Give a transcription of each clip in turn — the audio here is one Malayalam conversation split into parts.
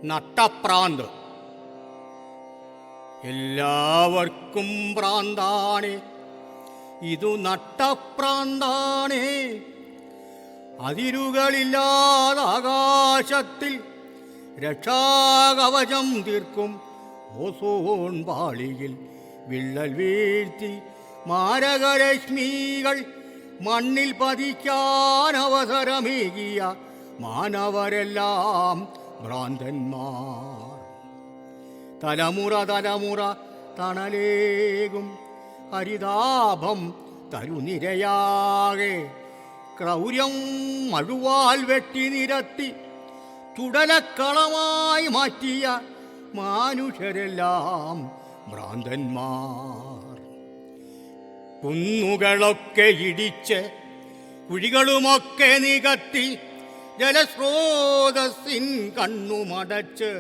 നട്ടപ്രാന്ത്. എല്ലാവർക്കും ഭ്രാന്താണേ, ഇതു നട്ടപ്രാന്താണേ. അതിരുകളില്ലാതാകാശത്തിൽ രക്ഷാകവചം തീർക്കും ഓസോൺ പാളിയിൽ വിള്ളൽ വീഴ്ത്തി മാരകരശ്മികൾ മണ്ണിൽ പതിക്കാൻ അവസരമേകിയ മാനവരെല്ലാം ഭ്രാന്തന്മാർ. തലമുറ തലമുറ തണലേകും ഹരിതാഭം തരുനിരയാകെ ക്രൗര്യം മഴുവാൽ വെട്ടി നിരത്തി ചുടലക്കളമായി മാറ്റിയ മാനുഷരെല്ലാം ഭ്രാന്തന്മാർ. കുന്നുകളൊക്കെ ഇടിച്ച് കുഴികളുമൊക്കെ നികത്തി ജലസ്രോതസ്സിൻ കണ്ണുമടച്ച്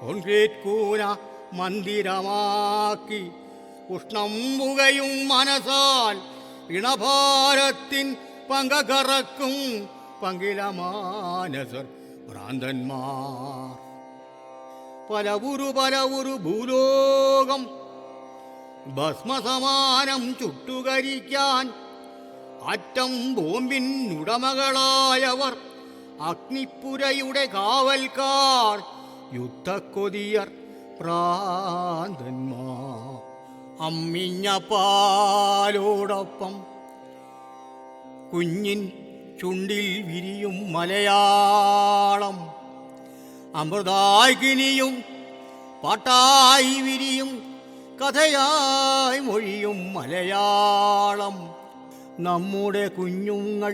കോൺക്രീറ്റ് കൂന മന്ദിരമാക്കി ഉഷ്ണം പുകയും മനസാൽ ഇണഭാരത്തിൻ പങ്കകറക്കും പങ്കിലമാനസർ ഭ്രാന്തന്മാർ. പലവുരു ഭൂലോകം ഭസ്മസമാനം ചുട്ടുകരിക്കാൻ അറ്റം ബോംബിൻ ഉടമകളായവർ അഗ്നിപ്പുരയുടെ കാവൽക്കാർ യുദ്ധക്കൊതിയർ ഭ്രാന്തന്മാർ. അമ്മിഞ്ഞ പാലോടൊപ്പം കുഞ്ഞിൻ ചുണ്ടിൽ വിരിയും മലയാളം, അമൃതായിനിയും പാട്ടായി വിരിയും കഥയായി മൊഴിയും മലയാളം. നമ്മുടെ കുഞ്ഞുങ്ങൾ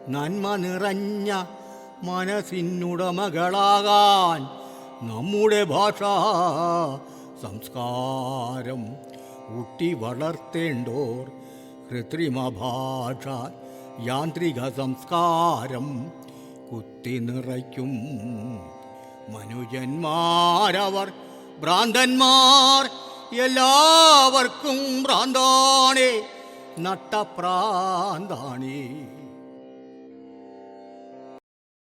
നന്മ നിറഞ്ഞ മനസ്സിനുടമകളാകാൻ നമ്മുടെ ഭാഷാ സംസ്കാരം ഊട്ടി വളർത്തേണ്ടോർ കൃത്രിമ ഭാഷ യാന്ത്രിക സംസ്കാരം കുത്തി നിറയ്ക്കും മനുജന്മാരവർ ഭ്രാന്തന്മാർ. എല്ലാവർക്കും ഭ്രാന്താണേ, നട്ടപ്രാന്താണേ.